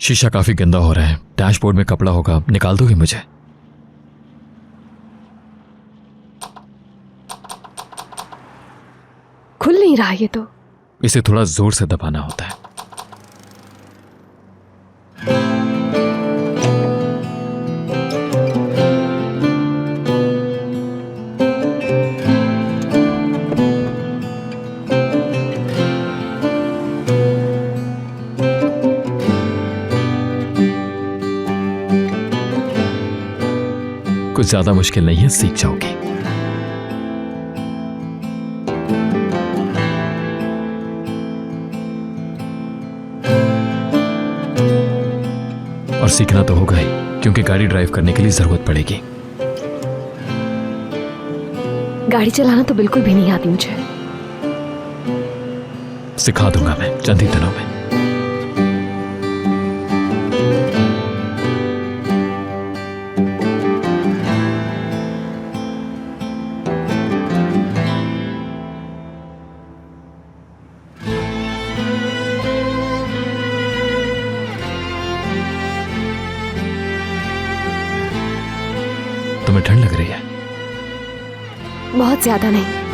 शीशा काफी गंदा हो रहा है, डैशबोर्ड में कपड़ा होगा, निकाल दोगे मुझे? खुल नहीं रहा ये तो। इसे थोड़ा जोर से दबाना होता है। कुछ ज्यादा मुश्किल नहीं है, सीख जाओगी। और सीखना तो होगा ही, क्योंकि गाड़ी ड्राइव करने के लिए जरूरत पड़ेगी। गाड़ी चलाना तो बिल्कुल भी नहीं आती मुझे। सिखा दूंगा मैं चंद ही दिनों में। तुम्हें ठंड लग रही है? बहुत ज्यादा नहीं।